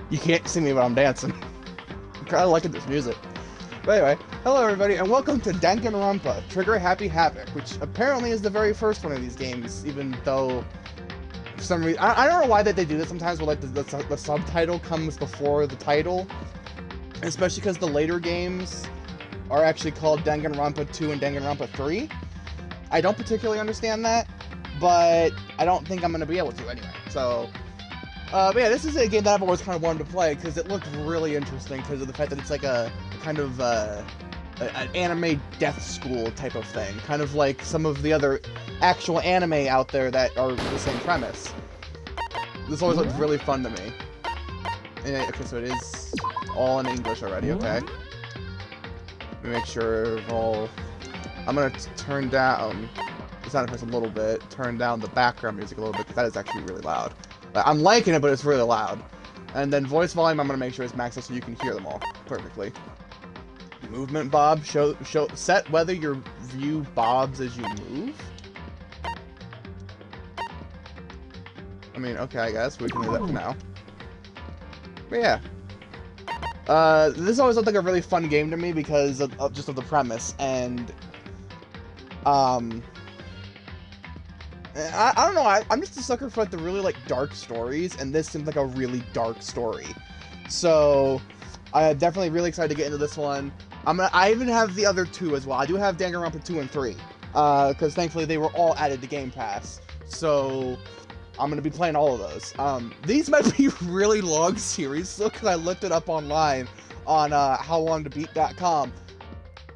You can't see me, but I'm dancing. I'm kind of liking this music. But anyway, hello everybody, and welcome to Danganronpa, Trigger Happy Havoc, which apparently is the very first one of these games, even though for some reason, I don't know why that they do this sometimes, where like the subtitle comes before the title, especially because the later games are actually called Danganronpa 2 and Danganronpa 3. I don't particularly understand that, but I don't think I'm going to be able to anyway, so... but yeah, this is a game that I've always kind of wanted to play, because it looked really interesting, because of the fact that it's like a kind of an anime death school type of thing, kind of like some of the other actual anime out there that are the same premise. This always looked really fun to me. And, okay, so it is all in English already, okay. Let me make sure all... I'm going to turn down the sound effects a little bit, turn down the background music a little bit, because that is actually really loud. I'm liking it, but it's really loud. And then voice volume, I'm going to make sure it's maxed out so you can hear them all perfectly. Movement bob, set whether your view bobs as you move. I mean, okay, I guess we can do that for now. But yeah. This always looked like a really fun game to me because of just the premise, and I don't know, I'm just a sucker for like the really like dark stories, and this seems like a really dark story. So I'm definitely really excited to get into this one. I even have the other two as well. I do have Danganronpa 2 and 3, because thankfully they were all added to Game Pass. So I'm gonna be playing all of those. These might be really long series, though, because I looked it up online on howlongtobeat.com.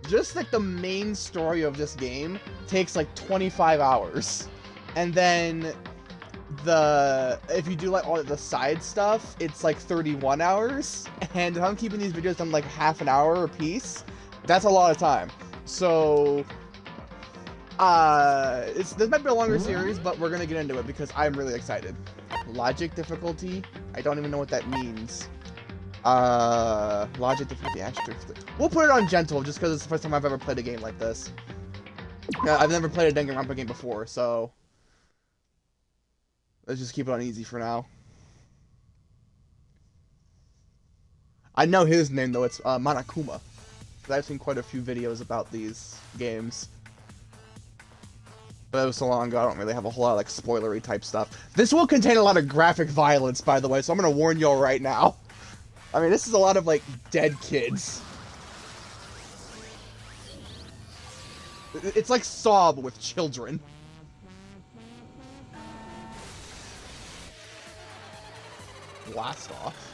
Just like the main story of this game takes like 25 hours. And then if you do like all the side stuff, it's like 31 hours. And if I'm keeping these videos on like half an hour a piece, that's a lot of time. So this might be a longer series, but we're gonna get into it because I'm really excited. Logic difficulty? I don't even know what that means. Logic difficulty, action difficulty. We'll put it on gentle just because it's the first time I've ever played a game like this. I've never played a Danganronpa game before, so let's just keep it on easy for now. I know his name though, it's Monokuma. I've seen quite a few videos about these games. But it was so long ago, I don't really have a whole lot of like spoilery type stuff. This will contain a lot of graphic violence, by the way, so I'm gonna warn y'all right now. I mean, this is a lot of like dead kids. It's like Saw but with children. Blast off.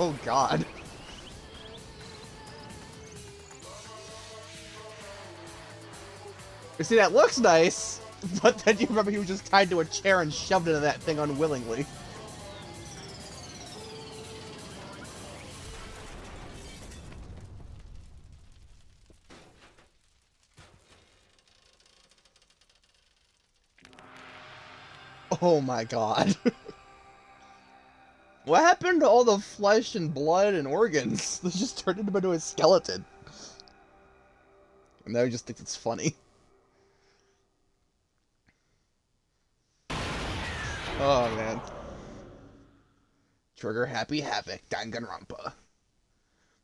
Oh god. You see, that looks nice, but then you remember he was just tied to a chair and shoved into that thing unwillingly. Oh my god. What happened to all the flesh and blood and organs? They just turned him into a skeleton. And now he just thinks it's funny. Oh man. Trigger Happy Havoc, Danganronpa.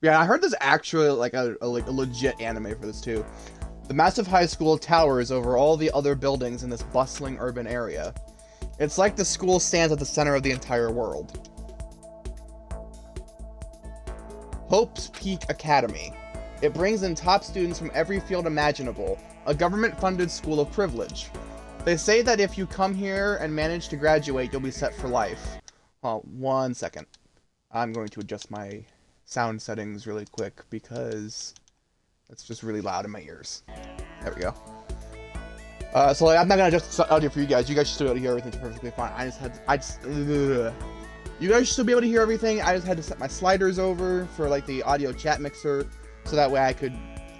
Yeah, I heard there's actually like a legit anime for this too. The massive high school towers over all the other buildings in this bustling urban area. It's like the school stands at the center of the entire world. Hope's Peak Academy. It brings in top students from every field imaginable, a government-funded school of privilege. They say that if you come here and manage to graduate, you'll be set for life. Hold on, 1 second. I'm going to adjust my sound settings really quick because it's just really loud in my ears. There we go. So like, I'm not gonna adjust the audio for you guys. You guys should still be able to hear everything perfectly fine. You guys should still be able to hear everything. I just had to set my sliders over for like the audio chat mixer, so that way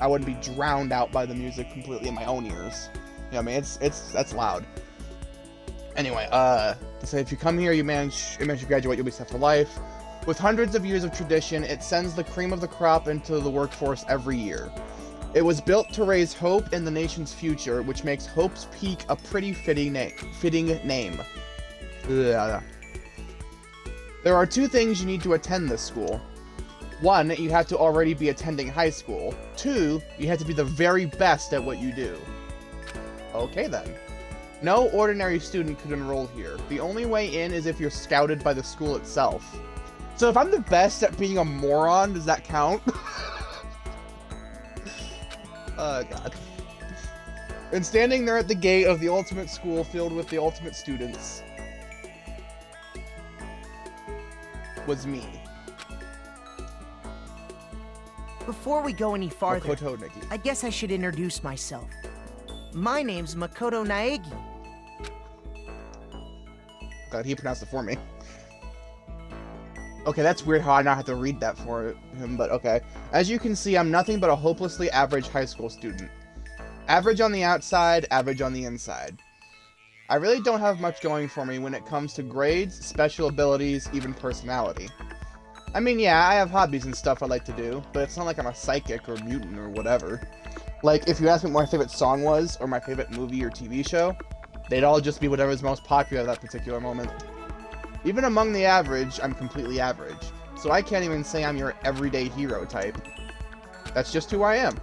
I wouldn't be drowned out by the music completely in my own ears. You know what I mean? That's loud. Anyway, to say if you come here, you manage to graduate, you'll be set for life. With hundreds of years of tradition, it sends the cream of the crop into the workforce every year. It was built to raise hope in the nation's future, which makes Hope's Peak a pretty fitting name. Ugh. There are 2 things you need to attend this school. 1, you have to already be attending high school. 2, you have to be the very best at what you do. Okay then. No ordinary student could enroll here. The only way in is if you're scouted by the school itself. So if I'm the best at being a moron, does that count? Oh, God. And standing there at the gate of the ultimate school filled with the ultimate students was me. Before we go any farther, Makoto Negi. I guess I should introduce myself. My name's Makoto Naegi. God, he pronounced it for me. Okay, that's weird how I now have to read that for him, but okay. As you can see, I'm nothing but a hopelessly average high school student. Average on the outside, average on the inside. I really don't have much going for me when it comes to grades, special abilities, even personality. I mean, yeah, I have hobbies and stuff I like to do, but it's not like I'm a psychic or mutant or whatever. Like, if you ask me what my favorite song was, or my favorite movie or TV show, they'd all just be whatever's most popular at that particular moment. Even among the average, I'm completely average, so I can't even say I'm your everyday hero type. That's just who I am.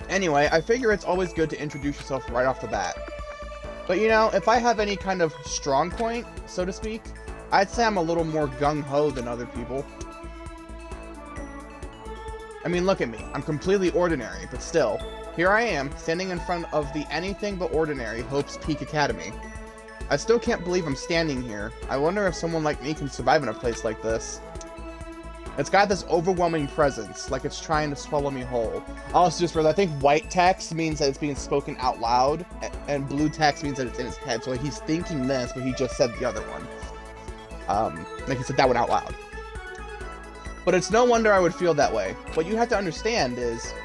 Anyway, I figure it's always good to introduce yourself right off the bat. But you know, if I have any kind of strong point, so to speak, I'd say I'm a little more gung-ho than other people. I mean, look at me. I'm completely ordinary, but still, here I am, standing in front of the anything but ordinary Hope's Peak Academy. I still can't believe I'm standing here. I wonder if someone like me can survive in a place like this. It's got this overwhelming presence, like it's trying to swallow me whole. Also, just for that, I think white text means that it's being spoken out loud, and blue text means that it's in his head. So like, he's thinking this, but he just said the other one. Like he said that one out loud. But it's no wonder I would feel that way. What you have to understand is,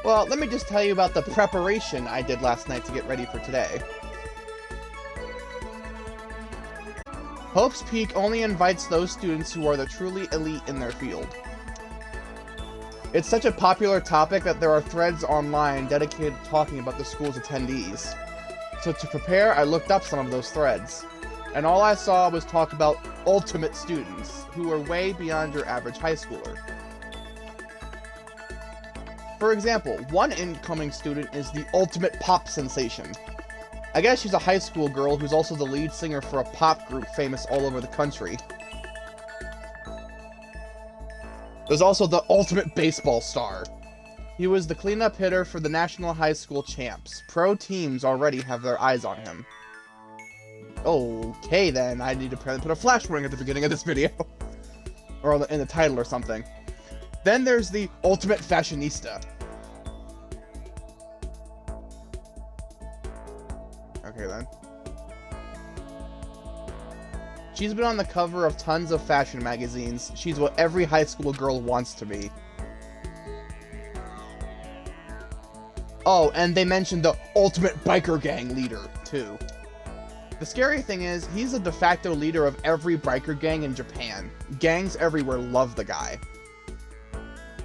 well, let me just tell you about the preparation I did last night to get ready for today. Hope's Peak only invites those students who are the truly elite in their field. It's such a popular topic that there are threads online dedicated to talking about the school's attendees. So to prepare, I looked up some of those threads. And all I saw was talk about ultimate students, who are way beyond your average high schooler. For example, one incoming student is the ultimate pop sensation. I guess she's a high school girl who's also the lead singer for a pop group famous all over the country. There's also the ultimate baseball star. He was the cleanup hitter for the National High School Champs. Pro teams already have their eyes on him. Okay then, I need to put a flash warning at the beginning of this video. Or in the title or something. Then there's the ultimate fashionista. Okay then. She's been on the cover of tons of fashion magazines. She's what every high school girl wants to be. Oh, and they mentioned the ultimate biker gang leader, too. The scary thing is, he's the de facto leader of every biker gang in Japan. Gangs everywhere love the guy.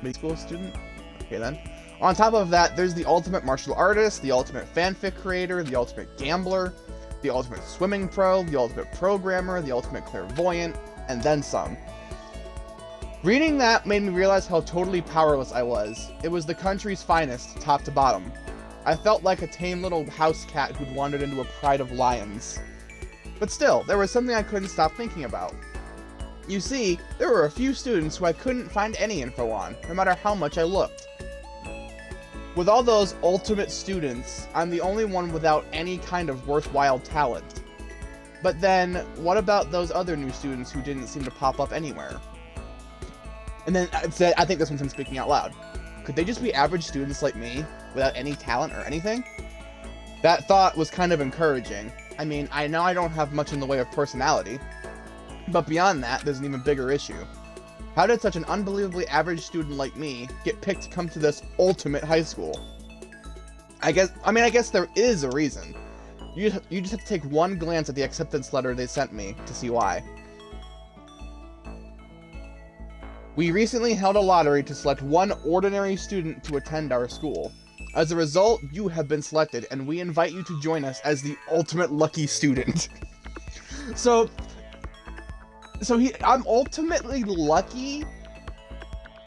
Middle school student? Okay then. On top of that, there's the ultimate martial artist, the ultimate fanfic creator, the ultimate gambler, the ultimate swimming pro, the ultimate programmer, the ultimate clairvoyant, and then some. Reading that made me realize how totally powerless I was. It was the country's finest, top to bottom. I felt like a tame little house cat who'd wandered into a pride of lions. But still, there was something I couldn't stop thinking about. You see, there were a few students who I couldn't find any info on, no matter how much I looked. With all those ultimate students, I'm the only one without any kind of worthwhile talent. But then, what about those other new students who didn't seem to pop up anywhere? And then I think this one's him speaking out loud. Could they just be average students like me, without any talent or anything? That thought was kind of encouraging. I mean, I know I don't have much in the way of personality, but beyond that, there's an even bigger issue. How did such an unbelievably average student like me get picked to come to this ultimate high school? I guess there is a reason. You just have to take one glance at the acceptance letter they sent me to see why. We recently held a lottery to select one ordinary student to attend our school. As a result, you have been selected, and we invite you to join us as the ultimate lucky student. So I'm ultimately lucky,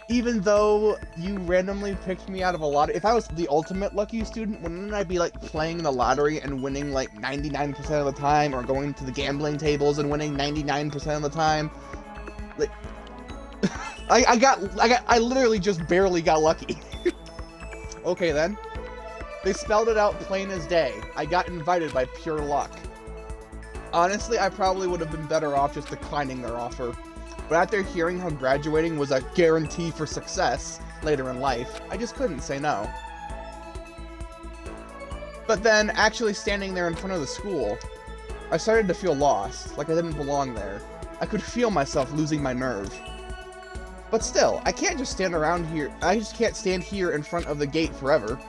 even though you randomly picked me out of a lottery. If I was the ultimate lucky student, wouldn't I be like playing the lottery and winning like 99% of the time, or going to the gambling tables and winning 99% of the time? Like, I literally just barely got lucky. Okay then. They spelled it out plain as day. I got invited by pure luck. Honestly, I probably would have been better off just declining their offer. But after hearing how graduating was a guarantee for success later in life, I just couldn't say no. But then, actually standing there in front of the school, I started to feel lost, like I didn't belong there. I could feel myself losing my nerve. But still, I can't just stand around here. I just can't stand here in front of the gate forever.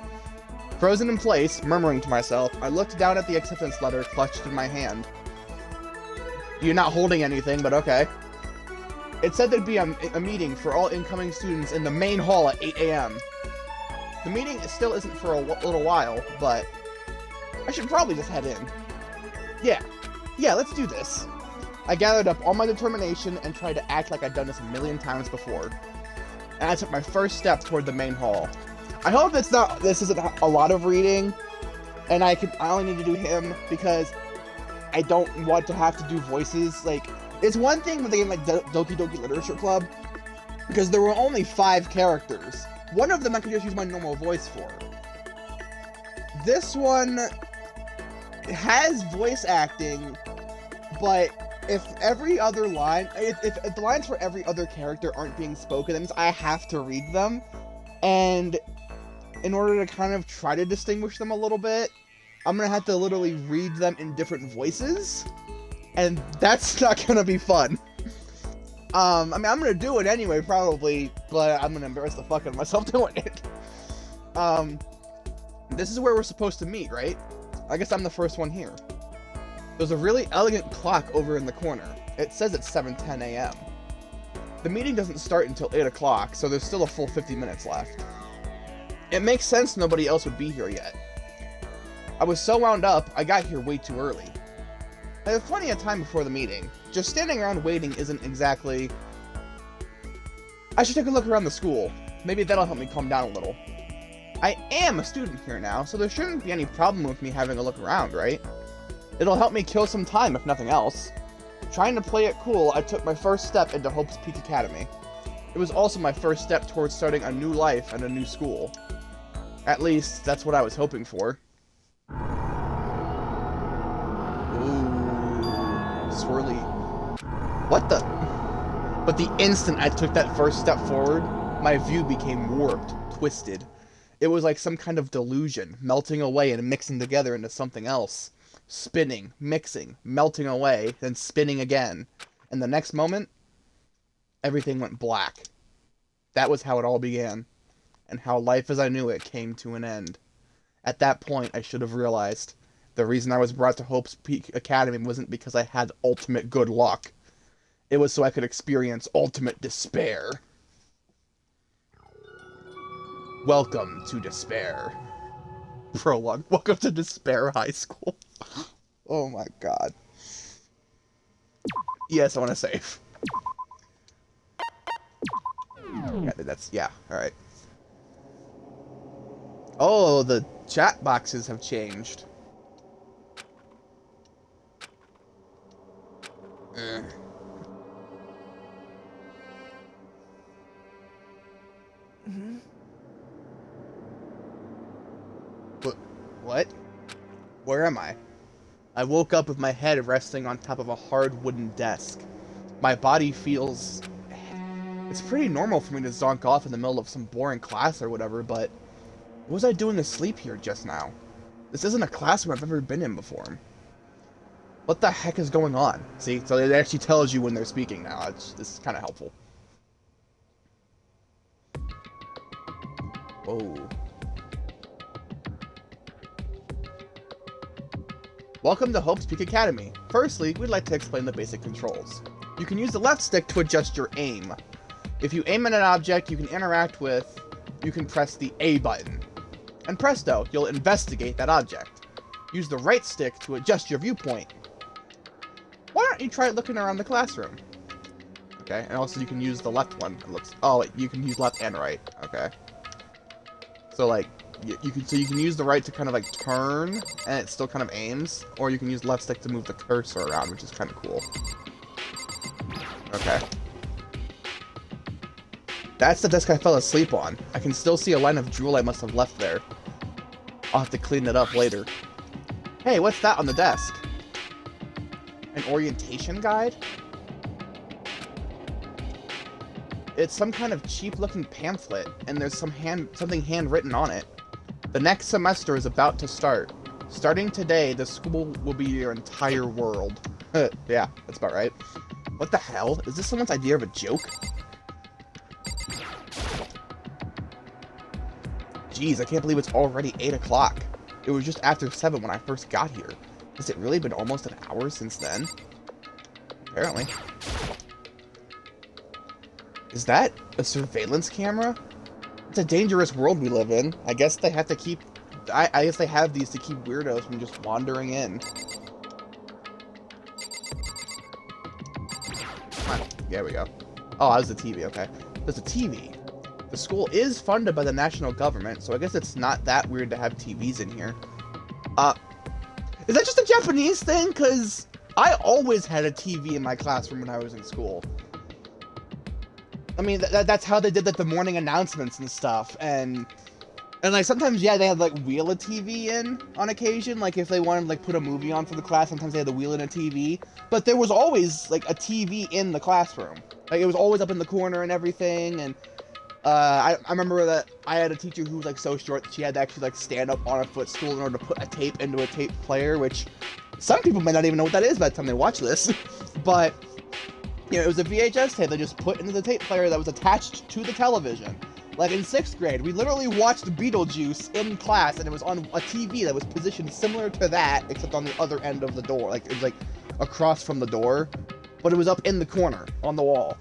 Frozen in place, murmuring to myself, I looked down at the acceptance letter clutched in my hand. You're not holding anything, but okay. It said there'd be a meeting for all incoming students in the main hall at 8 a.m. The meeting still isn't for a little while, but I should probably just head in. Yeah, let's do this. I gathered up all my determination and tried to act like I'd done this a million times before. And I took my first step toward the main hall. I hope this isn't a lot of reading, and I only need to do him because I don't want to have to do voices. Like, it's one thing with a game like Doki Doki Literature Club, because there were only 5 characters. One of them I could just use my normal voice for. This one has voice acting, but if every other line, if the lines for every other character aren't being spoken, that means I have to read them, and in order to kind of try to distinguish them a little bit, I'm gonna have to literally read them in different voices, and that's not gonna be fun. I mean, I'm gonna do it anyway, probably, but I'm gonna embarrass the fuck out of myself doing it. This is where we're supposed to meet, right? I guess I'm the first one here. There's a really elegant clock over in the corner. It says it's 7:10 a.m. The meeting doesn't start until 8 o'clock, so there's still a full 50 minutes left. It makes sense nobody else would be here yet. I was so wound up, I got here way too early. I have plenty of time before the meeting. Just standing around waiting isn't exactly... I should take a look around the school. Maybe that'll help me calm down a little. I am a student here now, so there shouldn't be any problem with me having a look around, right? It'll help me kill some time, if nothing else. Trying to play it cool, I took my first step into Hope's Peak Academy. It was also my first step towards starting a new life and a new school. At least, that's what I was hoping for. Ooh, swirly. What the? But the instant I took that first step forward, my view became warped, twisted. It was like some kind of delusion, melting away and mixing together into something else. Spinning, mixing, melting away, then spinning again. And the next moment, everything went black. That was how it all began, and how life as I knew it came to an end. At that point, I should have realized the reason I was brought to Hope's Peak Academy wasn't because I had ultimate good luck. It was so I could experience ultimate despair. Welcome to Despair. Prologue. Welcome to Despair High School. Oh my god. Yes, I want to save. Yeah, alright. Oh, the chat boxes have changed. What? Where am I? I woke up with my head resting on top of a hard wooden desk. My body feels... It's pretty normal for me to zonk off in the middle of some boring class or whatever, but... What was I doing asleep here just now? This isn't a classroom I've ever been in before. What the heck is going on? See, so it actually tells you when they're speaking now. This is kind of helpful. Whoa. Welcome to Hope's Peak Academy. Firstly, we'd like to explain the basic controls. You can use the left stick to adjust your aim. If you aim at an object you can interact with, you can press the A button. And presto, you'll investigate that object. Use the right stick to adjust your viewpoint. Why don't you try looking around the classroom? Okay, and also you can use the left one. It looks. Oh, wait, you can use left and right. Okay. So like, you can use the right to kind of like turn, and it still kind of aims, or you can use left stick to move the cursor around, which is kind of cool. Okay. That's the desk I fell asleep on. I can still see a line of drool I must have left there. I'll have to clean it up later. Hey, what's that on the desk? An orientation guide? It's some kind of cheap-looking pamphlet, and there's something handwritten on it. The next semester is about to start. Starting today, the school will be your entire world. Yeah, that's about right. What the hell? Is this someone's idea of a joke? Jeez, I can't believe it's already 8 o'clock. It was just after 7 when I first got here. Has it really been almost an hour since then? Apparently. Is that a surveillance camera? It's a dangerous world we live in. I guess they have to keep... I guess they have these to keep weirdos from just wandering in. Come on. There we go. Oh, that was the TV, okay. There's a TV. The school is funded by the national government, so I guess it's not that weird to have TVs in here. Is that just a Japanese thing? Because I always had a TV in my classroom when I was in school. I mean, that's how they did like the morning announcements and stuff, and like sometimes, yeah, they had like wheel a TV in on occasion, like if they wanted to like put a movie on for the class, sometimes they had to wheel in a TV, but there was always like a TV in the classroom, like it was always up in the corner and everything. And I remember that I had a teacher who was like so short that she had to actually like stand up on a footstool in order to put a tape into a tape player, which some people may not even know what that is by the time they watch this, but you know, it was a VHS tape they just put into the tape player that was attached to the television. Like in 6th grade, we literally watched Beetlejuice in class, and it was on a TV that was positioned similar to that, except on the other end of the door. Like, it was like across from the door, but it was up in the corner on the wall.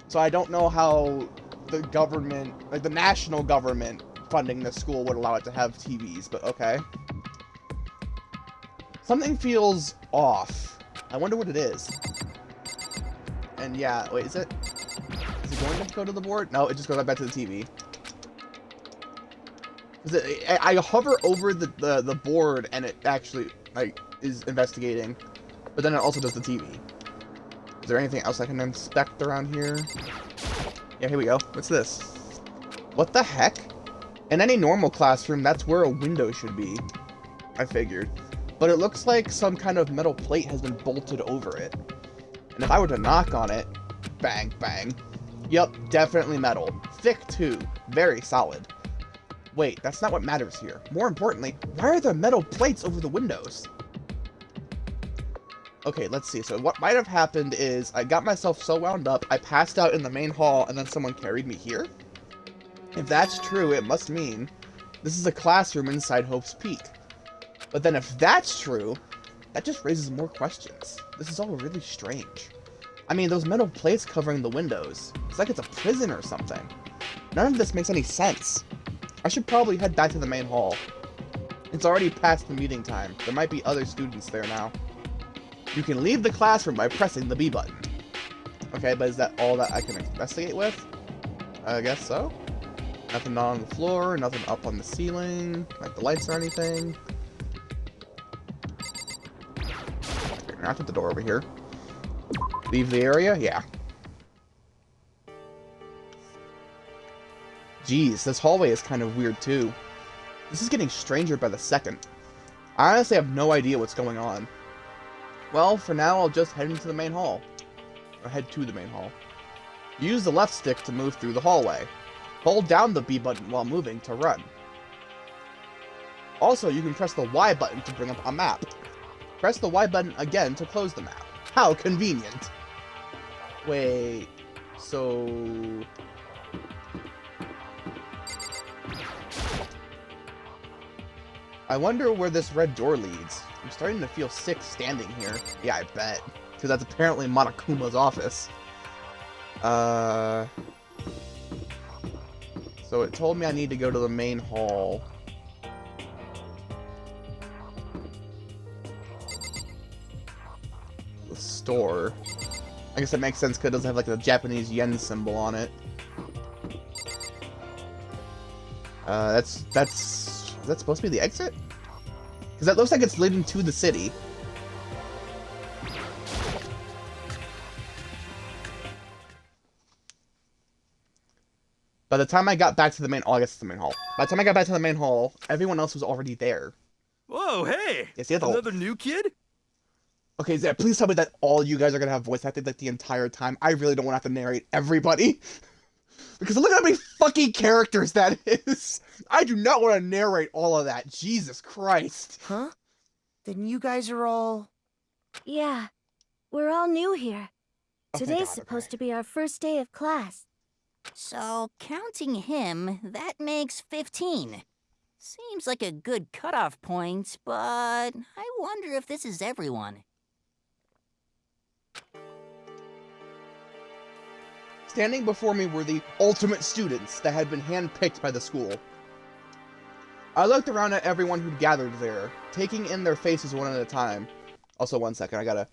So I don't know how the government, like the national government funding this school would allow it to have TVs, but okay. Something feels off. I wonder what it is. And yeah, wait, is it going to go to the board? No, it just goes right back to the TV. I hover over the board and it actually like is investigating, but then it also does the TV. Is there anything else I can inspect around here? Yeah, here we go. What's this? What the heck? In any normal classroom, that's where a window should be. I figured. But it looks like some kind of metal plate has been bolted over it. And if I were to knock on it, bang, bang. Yup, definitely metal. Thick too. Very solid. Wait, that's not what matters here. More importantly, why are there metal plates over the windows? Okay, let's see. So what might have happened is I got myself so wound up, I passed out in the main hall and then someone carried me here? If that's true, it must mean this is a classroom inside Hope's Peak. But then if that's true, that just raises more questions. This is all really strange. I mean, those metal plates covering the windows. It's like it's a prison or something. None of this makes any sense. I should probably head back to the main hall. It's already past the meeting time. There might be other students there now. You can leave the classroom by pressing the B button. Okay, but is that all that I can investigate with? I guess so. Nothing on the floor, nothing up on the ceiling, like the lights or anything. Okay, knock at the door over here. Leave the area? Yeah. Jeez, this hallway is kind of weird too. This is getting stranger by the second. I honestly have no idea what's going on. Well, for now, I'll just head into the main hall. Or head to the main hall. Use the left stick to move through the hallway. Hold down the B button while moving to run. Also, you can press the Y button to bring up a map. Press the Y button again to close the map. How convenient. Wait, so... I wonder where this red door leads. I'm starting to feel sick standing here. Yeah, I bet. Because that's apparently Monokuma's office. So it told me I need to go to the main hall. The store. I guess that makes sense because it doesn't have like the Japanese yen symbol on it. Is that supposed to be the exit? Because that looks like it's leading to the city. By the time I got back to the main hall, I guess it's the main hall. By the time I got back to the main hall, everyone else was already there. Whoa, hey! Yes, Another new kid? Okay, Zach, please tell me that all you guys are gonna have voice acting like the entire time. I really don't want to have to narrate everybody. Because look at how many fucking characters that is. I do not want to narrate all of that. Jesus Christ. Huh? Then you guys are all... Yeah, we're all new here. Okay, Today's God, supposed okay. to be our first day of class. So, counting him, that makes 15. Seems like a good cutoff point, but I wonder if this is everyone. Standing before me were the ultimate students that had been handpicked by the school. I looked around at everyone who'd gathered there, taking in their faces one at a time. Also, one second, I gotta...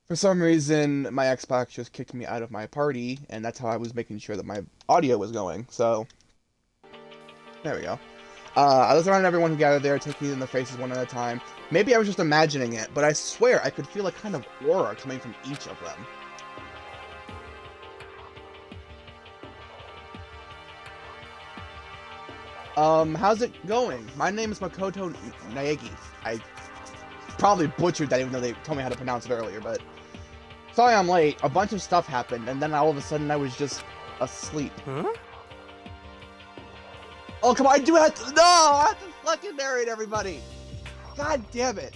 For some reason, my Xbox just kicked me out of my party, and that's how I was making sure that my audio was going, so... There we go. I looked around at everyone who gathered there, taking in their faces one at a time. Maybe I was just imagining it, but I swear I could feel a kind of aura coming from each of them. How's it going? My name is Makoto Naegi. I probably butchered that even though they told me how to pronounce it earlier, but... Sorry I'm late. A bunch of stuff happened, and then all of a sudden I was just asleep. Huh? Oh, come on, I do have to... No! I have to fucking narrate everybody! God damn it.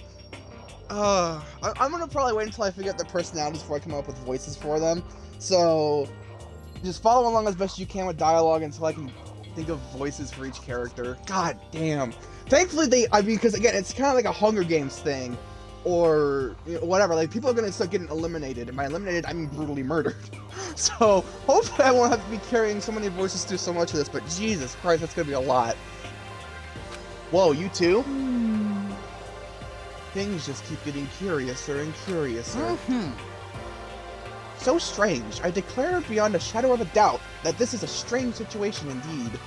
I'm gonna probably wait until I figure out their personalities before I come up with voices for them. So, just follow along as best you can with dialogue until I can think of voices for each character. God damn. Thankfully because again, it's kind of like a Hunger Games thing. Or, you know, whatever, like, people are gonna start getting eliminated, and by eliminated, I mean brutally murdered. So, hopefully I won't have to be carrying so many voices through so much of this, but Jesus Christ, that's gonna be a lot. Whoa, you too? Things just keep getting curiouser and curiouser. So strange. I declare beyond a shadow of a doubt that this is a strange situation indeed.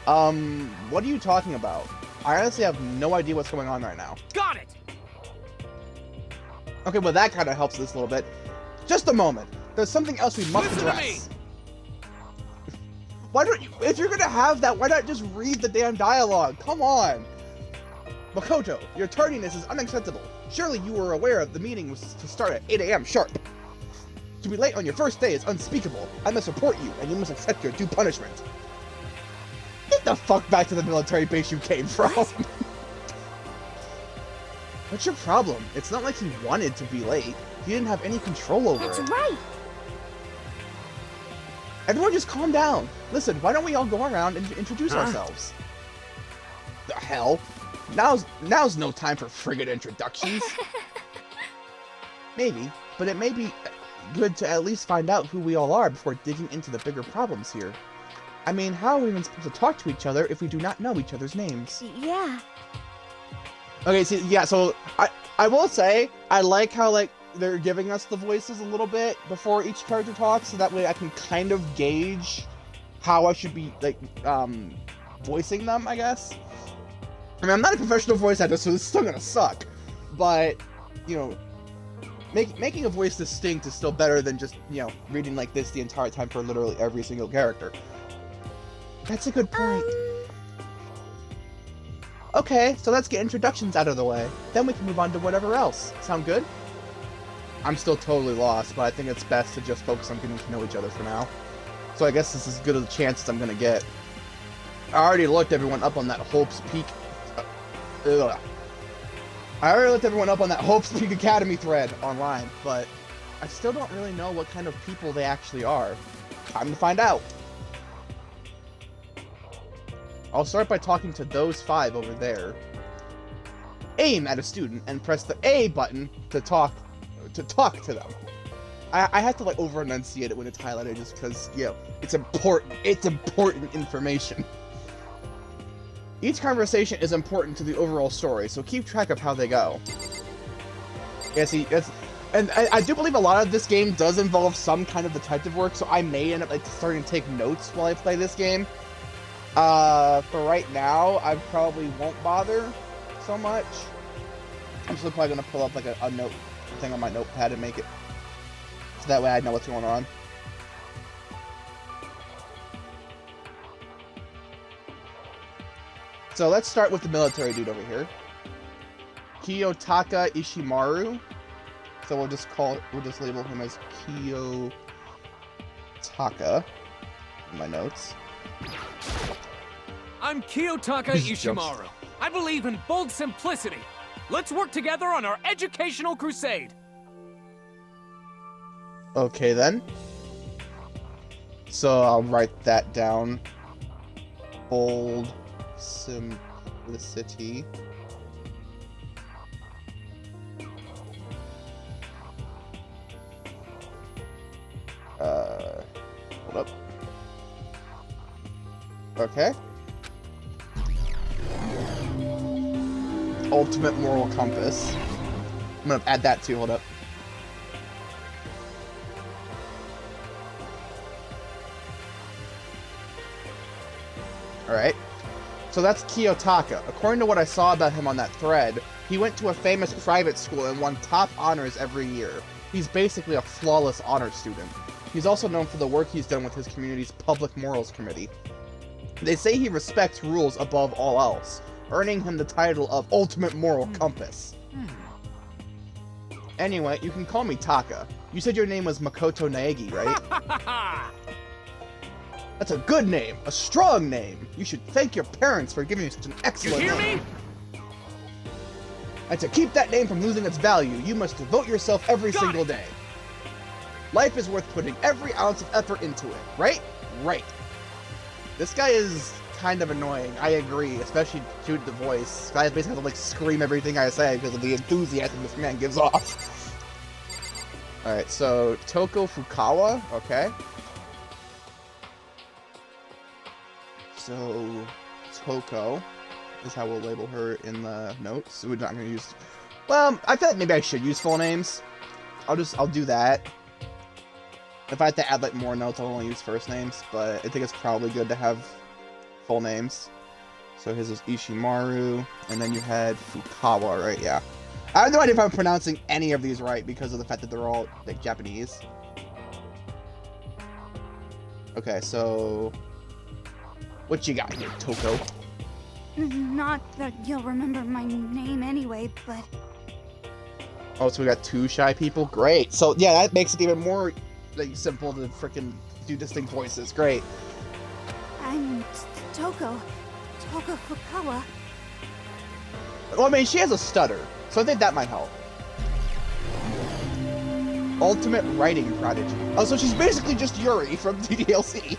What are you talking about? I honestly have no idea what's going on right now. Got it! Okay, well that kind of helps this a little bit. Just a moment. There's something else we must Listen to address. Why don't you, if you're gonna have that, why not just read the damn dialogue? Come on! Makoto, your tardiness is unacceptable. Surely you were aware of the meeting was to start at 8 a.m. sharp. To be late on your first day is unspeakable. I must report you, and you must accept your due punishment. Get the fuck back to the military base you came from. What's your problem? It's not like he wanted to be late. He didn't have any control over That's it. right. Everyone just calm down. Listen, why don't we all go around and introduce ourselves? The hell? Now's no time for friggin' introductions. Maybe, but it may be good to at least find out who we all are before digging into the bigger problems here. I mean, how are we even supposed to talk to each other if we do not know each other's names? Yeah. Okay, see, yeah, so I will say, I like how, like, they're giving us the voices a little bit before each character talks, so that way I can kind of gauge how I should be, like, voicing them, I guess. I mean, I'm not a professional voice actor, so this is still gonna suck, but, you know, making a voice distinct is still better than just, you know, reading like this the entire time for literally every single character. That's a good point. Okay, so let's get introductions out of the way. Then we can move on to whatever else. Sound good? I'm still totally lost, but I think it's best to just focus on getting to know each other for now. So I guess this is as good a chance as I'm gonna get. I already looked everyone up on that Hope's Peak... I already looked everyone up on that Hope's Peak Academy thread online, but I still don't really know what kind of people they actually are. Time to find out. I'll start by talking to those 5 over there. Aim at a student and press the A button to talk to them. I have to like over enunciate it when it's highlighted just because, you know, it's important information. Each conversation is important to the overall story, so keep track of how they go. Yeah, see, and I do believe a lot of this game does involve some kind of detective work, so I may end up like starting to take notes while I play this game. For right now, I probably won't bother so much. I'm still probably gonna pull up like a note thing on my notepad and make it so that way I know what's going on. So let's start with the military dude over here, Kiyotaka Ishimaru. So we'll just label him as Kiyotaka in my notes. I'm Kiyotaka Ishimaru. I believe in bold simplicity. Let's work together on our educational crusade. Okay then. So I'll write that down. Bold simplicity. Hold up. Okay. Ultimate moral compass. I'm gonna add that too, hold up. Alright. So that's Kiyotaka. According to what I saw about him on that thread, he went to a famous private school and won top honors every year. He's basically a flawless honor student. He's also known for the work he's done with his community's Public Morals Committee. They say he respects rules above all else, earning him the title of Ultimate Moral Compass. Anyway, you can call me Taka. You said your name was Makoto Naegi, right? That's a good name, a strong name. You should thank your parents for giving you such an excellent name. You hear me? And to keep that name from losing its value, you must devote yourself every single day. Life is worth putting every ounce of effort into it, right? Right. This guy is kind of annoying, I agree, especially due to the voice. I basically have to like scream everything I say because of the enthusiasm this man gives off. Alright, so Toko Fukawa, okay. So Toko is how we'll label her in the notes. We're not gonna use, well, I feel like maybe I should use full names. I'll do that. If I have to add like more notes, I'll only use first names, but I think it's probably good to have full names. So his is Ishimaru, and then you had Fukawa, right? Yeah. I have no idea if I'm pronouncing any of these right because of the fact that they're all like Japanese. Okay, so what you got here, Toko? Not that you'll remember my name anyway, but... Oh, so we got two shy people? Great. So yeah, that makes it even more like simple to frickin' do distinct voices. Great. I'm Toko Fukawa. Well, I mean, she has a stutter, so I think that might help. Ultimate writing prodigy. Oh, so she's basically just Yuri from DDLC.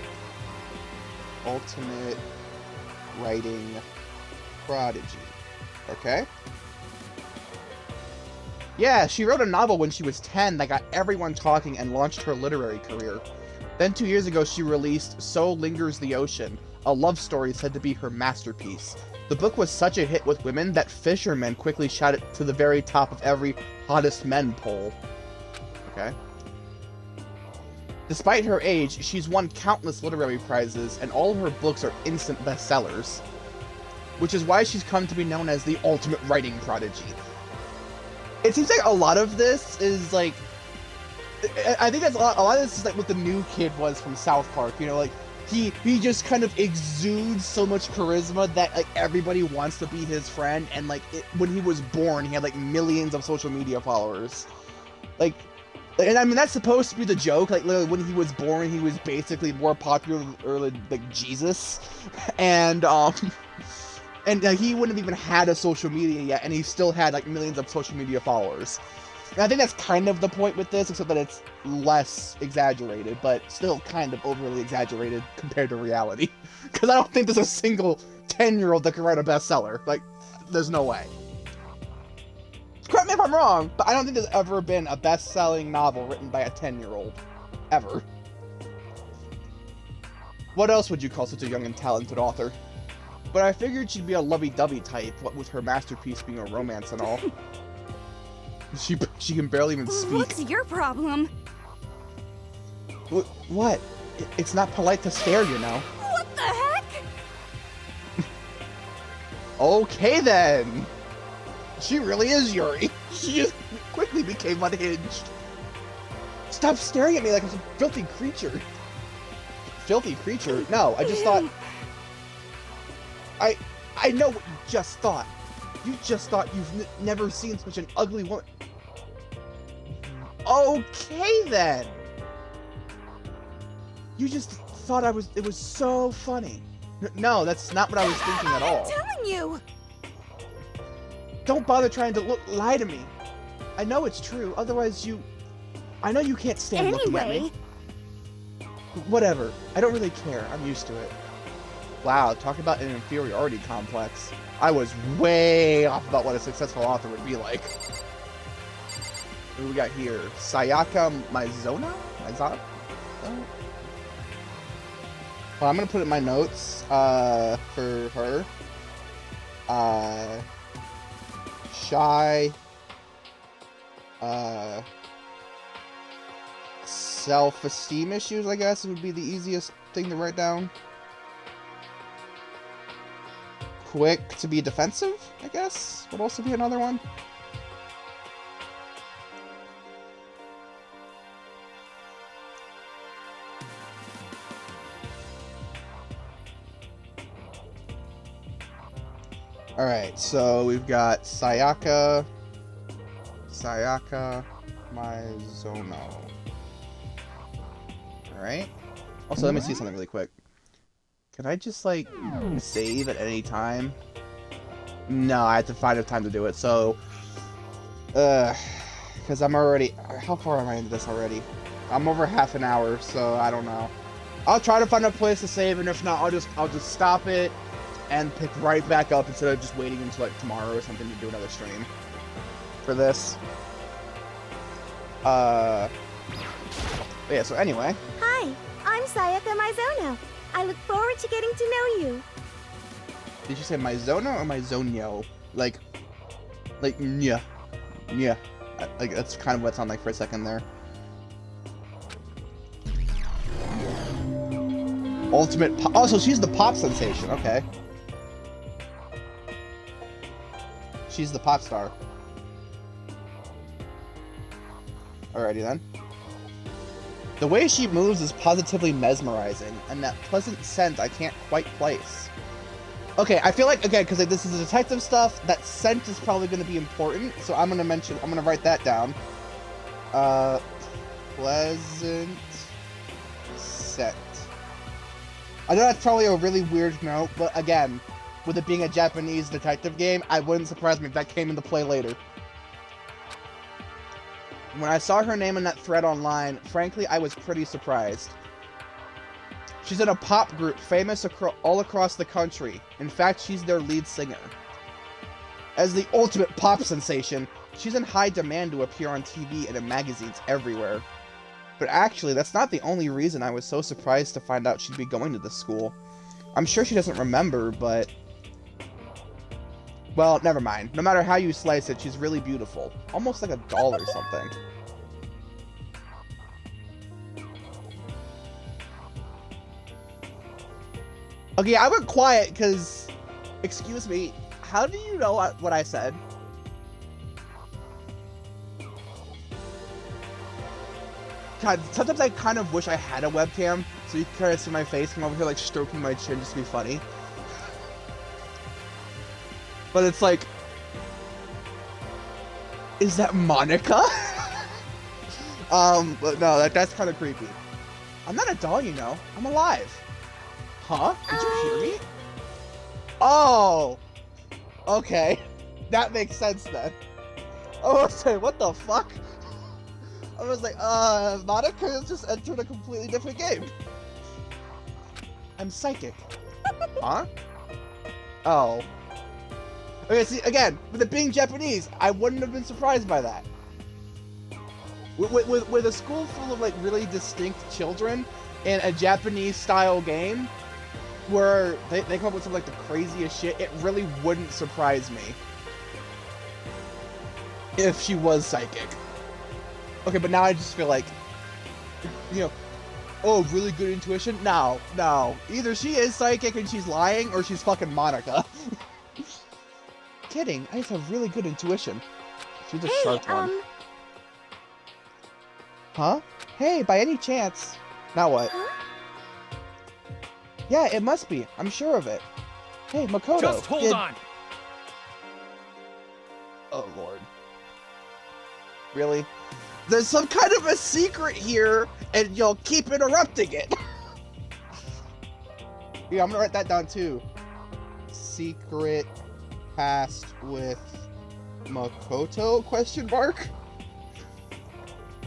Ultimate writing prodigy. Okay. Yeah, she wrote a novel when she was 10 that got everyone talking and launched her literary career. Then 2 years ago, she released So Lingers the Ocean, a love story said to be her masterpiece. The book was such a hit with women that fishermen quickly shot it to the very top of every hottest men poll. Okay. Despite her age, she's won countless literary prizes, and all her books are instant bestsellers. Which is why she's come to be known as the ultimate writing prodigy. It seems like a lot of this is like, I think that's a lot of this is like what the new kid was from South Park, you know, like he just kind of exudes so much charisma that like everybody wants to be his friend, and like when he was born he had like millions of social media followers. Like, and I mean that's supposed to be the joke, like literally when he was born he was basically more popular than like Jesus, and and he wouldn't have even had a social media yet, and he still had like millions of social media followers. And I think that's kind of the point with this, except that it's less exaggerated, but still kind of overly exaggerated compared to reality. Because I don't think there's a single 10-year-old that can write a bestseller. Like, there's no way. Correct me if I'm wrong, but I don't think there's ever been a best-selling novel written by a 10-year-old. Ever. What else would you call such a young and talented author? But I figured she'd be a lovey-dovey type, what with her masterpiece being a romance and all. She can barely even speak. What's your problem? What? It's not polite to stare, you know. What the heck? Okay then. She really is Yuri. She just quickly became unhinged. Stop staring at me like I'm some filthy creature. Filthy creature? No, I just thought... I know what you just thought. You just thought you've never seen such an ugly woman. Okay then. You just thought it was so funny. No, that's not what I was thinking at all. I'm telling you. Don't bother trying to lie to me. I know it's true. Otherwise, I know you can't stand looking at me. Whatever. I don't really care. I'm used to it. Wow, talk about an inferiority complex. I was way off about what a successful author would be like. What do we got here? Sayaka Mizono? Well, I'm gonna put it in my notes for her. Shy. Self-esteem issues, I guess, would be the easiest thing to write down. Quick to be defensive, I guess, would also be another one. Alright, so we've got Sayaka Mizono. Alright. Also, let me see something really quick. Can I just, like, save at any time? No, I have to find a time to do it, so... because I'm already... How far am I into this already? I'm over half an hour, so I don't know. I'll try to find a place to save, and if not, I'll just stop it and pick right back up instead of just waiting until, like, tomorrow or something to do another stream for this. Yeah, so anyway. Hi, I'm Sayaka Mizono. I look forward to getting to know you. Did you say Mizono or Mizonio? Like, yeah. Yeah. Like, that's kind of what it sounded like for a second there. Ultimate pop. Oh, so she's the pop sensation. Okay. She's the pop star. Alrighty then. The way she moves is positively mesmerizing, and that pleasant scent I can't quite place. Okay, I feel like, okay, because this is detective stuff, that scent is probably going to be important, so I'm going to write that down. Pleasant scent. I know that's probably a really weird note, but again, with it being a Japanese detective game, I wouldn't surprise me if that came into play later. When I saw her name in that thread online, frankly, I was pretty surprised. She's in a pop group famous all across the country. In fact, she's their lead singer. As the ultimate pop sensation, she's in high demand to appear on TV and in magazines everywhere. But actually, that's not the only reason I was so surprised to find out she'd be going to this school. I'm sure she doesn't remember, but... Well, never mind. No matter how you slice it, she's really beautiful. Almost like a doll or something. Okay, I went quiet because... Excuse me, how do you know what I said? God, sometimes I kind of wish I had a webcam so you can kind of see my face from over here, like, stroking my chin just to be funny. But it's like, is that Monica? But no, that's kind of creepy. I'm not a doll, you know. I'm alive. Huh? Did you hear me? Oh! Okay. That makes sense then. I was saying, what the fuck? I was like, Monica has just entered a completely different game. I'm psychic. Huh? Oh. Okay, see, again, with it being Japanese, I wouldn't have been surprised by that. With a school full of, like, really distinct children in a Japanese-style game, where they come up with some, like, the craziest shit, it really wouldn't surprise me if she was psychic. Okay, but now I just feel like, you know, oh, really good intuition? No. Either she is psychic and she's lying, or she's fucking Monica. Kidding, I just have really good intuition. She's a sharp one. Huh? Hey, by any chance... Now what? Huh? Yeah, it must be. I'm sure of it. Hey, Makoto. Just hold on. Oh, Lord. Really? There's some kind of a secret here, and you'll keep interrupting it. Yeah, I'm gonna write that down, too. Secret past with Makoto, question mark?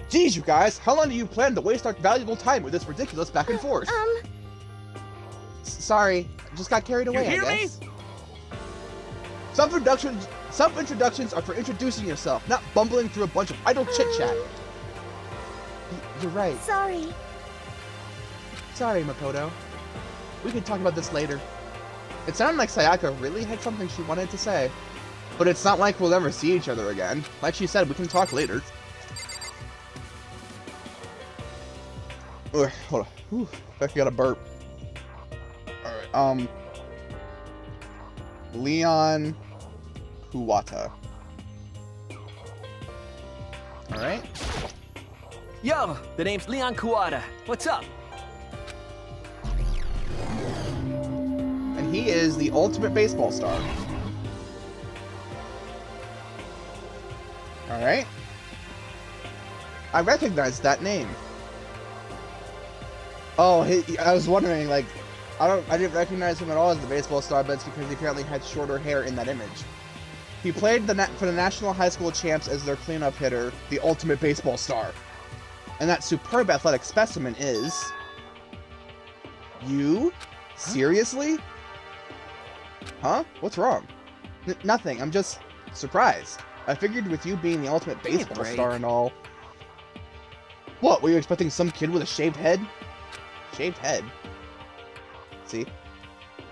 Geez, you guys, how long do you plan to waste our valuable time with this ridiculous back and forth? Sorry, just got carried away, You hear I guess. Self-introductions are for introducing yourself, not bumbling through a bunch of idle chit-chat. You're right. Sorry. Sorry, Makoto. We can talk about this later. It sounded like Sayaka really had something she wanted to say. But it's not like we'll ever see each other again. Like she said, we can talk later. Ugh, hold on. Whew, I got a burp. Alright, Leon Kuwata. Alright. Yo, the name's Leon Kuwata. What's up? And he is the ultimate baseball star. Alright. I recognize that name. Oh, I was wondering, like, I didn't recognize him at all as the baseball star, but it's because he apparently had shorter hair in that image. He played for the National High School Champs as their cleanup hitter, the ultimate baseball star. And that superb athletic specimen is... You? Seriously? Huh? What's wrong? Nothing, I'm just surprised. I figured with you being the ultimate baseball star and all... What, were you expecting some kid with a shaved head? Shaved head? See?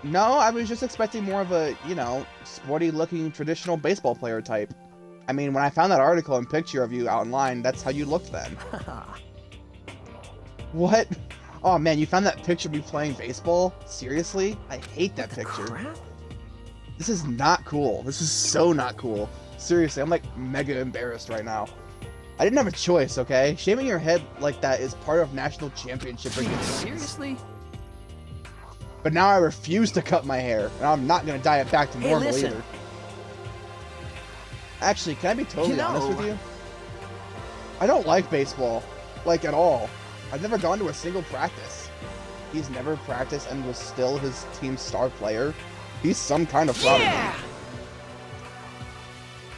No, I was just expecting more of a, you know, sporty-looking traditional baseball player type. I mean, when I found that article and picture of you online, that's how you looked then. What? Oh man, you found that picture of me playing baseball? Seriously? I hate that picture. Crap? This is not cool. This is so not cool. Seriously, I'm like mega embarrassed right now. I didn't have a choice, okay? Shaving your head like that is part of national championship regulations. Seriously? But now I refuse to cut my hair, and I'm not gonna dye it back to normal either. Actually, can I be totally honest with you? I don't like baseball, like at all. I've never gone to a single practice. He's never practiced and was still his team's star player. He's some kind of fraud. Yeah!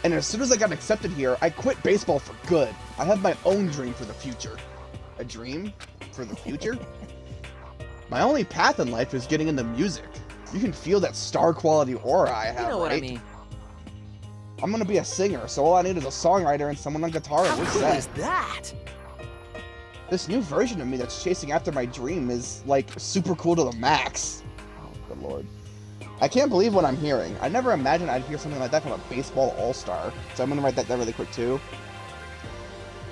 And as soon as I got accepted here, I quit baseball for good. I have my own dream for the future. A dream for the future? My only path in life is getting into music. You can feel that star quality aura I have, You know what I right? mean. I'm gonna be a singer, so all I need is a songwriter and someone on guitar and How we're cool set. is that? This new version of me that's chasing after my dream is, like, super cool to the max. Oh, good lord. I can't believe what I'm hearing. I never imagined I'd hear something like that from a baseball all-star. So I'm gonna write that down really quick, too.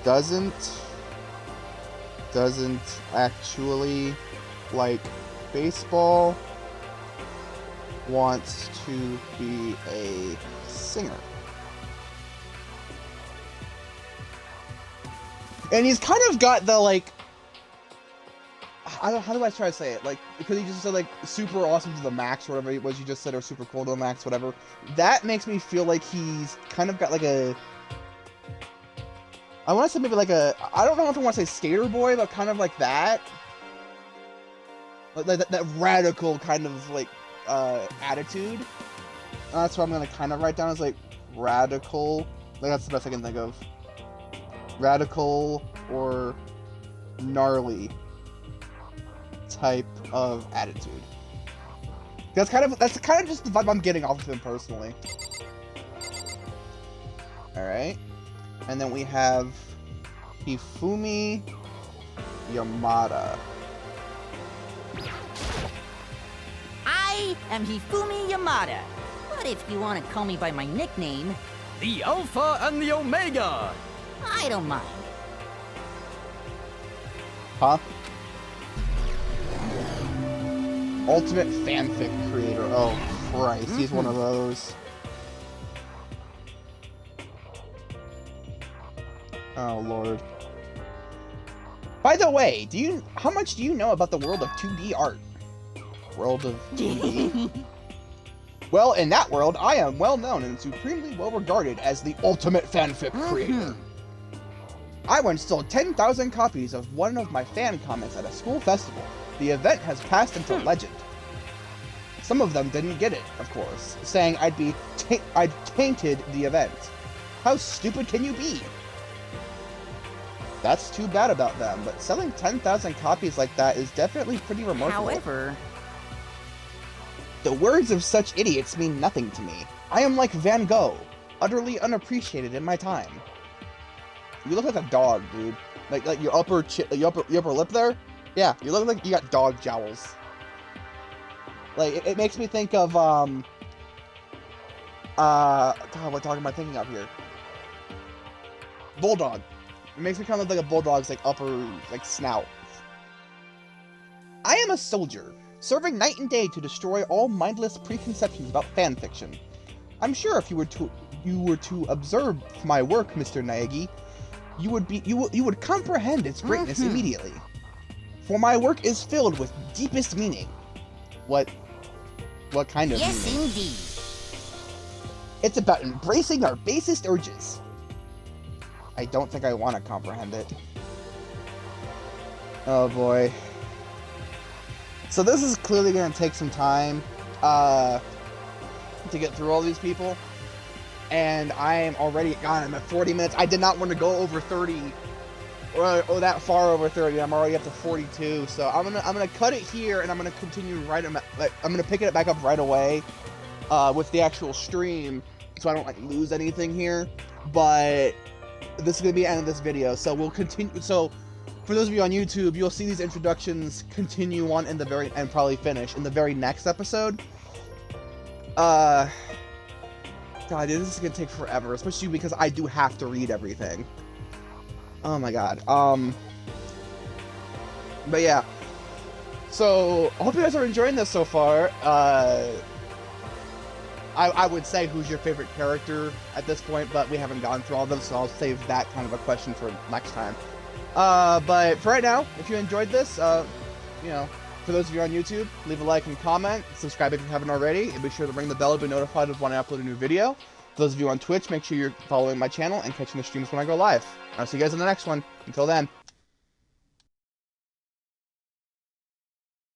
Doesn't actually like baseball, wants to be a singer. And he's kind of got the, like, how do I try to say it? Like, because he just said, like, super awesome to the max, or whatever it was you just said, or super cool to the max, whatever. That makes me feel like he's kind of got, like, a... I want to say maybe, like, a... I don't know if I want to say skater boy, but kind of like that. Like, that radical kind of, like, attitude. That's what I'm going to kind of write down as, like, radical. Like, that's the best I can think of. Radical or gnarly type of attitude. That's kind of just the vibe I'm getting off of him personally. Alright. And then we have Hifumi Yamada. I am Hifumi Yamada. But if you want to call me by my nickname, The Alpha and the Omega. I don't mind. Huh? Ultimate fanfic creator. Oh, Christ. He's one of those. Oh, Lord. By the way, how much do you know about the world of 2D art? World of 2D? Well, in that world, I am well known and supremely well regarded as the ultimate fanfic creator. I once sold 10,000 copies of one of my fan comics at a school festival. The event has passed into legend. Some of them didn't get it, of course, saying I'd tainted the event. How stupid can you be? That's too bad about them, but selling 10,000 copies like that is definitely pretty remarkable. However, the words of such idiots mean nothing to me. I am like Van Gogh, utterly unappreciated in my time. You look like a dog, dude. Like your upper lip there? Yeah, you look like you got dog jowls. Like, it makes me think of, God, what dog am I thinking of here? Bulldog. It makes me kind of look like a bulldog's, like, upper, like, snout. I am a soldier, serving night and day to destroy all mindless preconceptions about fanfiction. I'm sure if you were to observe my work, Mr. Naegi, you would comprehend its greatness immediately. For my work is filled with deepest meaning. What kind of yes, meaning? indeed. It's about embracing our basest urges. I don't think I want to comprehend it. Oh boy. So this is clearly going to take some time to get through all these people. And I am already, God, I'm at 40 minutes. I did not want to go over 30 or that far over 30. I'm already up to 42. So I'm gonna cut it here, and I'm gonna continue I'm gonna pick it back up right away with the actual stream, so I don't like lose anything here. But this is gonna be the end of this video, so we'll continue. So for those of you on YouTube, you'll see these introductions continue on in the very and probably finish in the very next episode. God, this is gonna take forever, especially because I do have to read everything. Oh my god. But yeah. So, I hope you guys are enjoying this so far. I would say who's your favorite character at this point, but we haven't gone through all of them, so I'll save that kind of a question for next time. But for right now, if you enjoyed this, you know, for those of you on YouTube, leave a like and comment, subscribe if you haven't already, and be sure to ring the bell to be notified of when I upload a new video. For those of you on Twitch, make sure you're following my channel and catching the streams when I go live. I'll see you guys in the next one. Until then.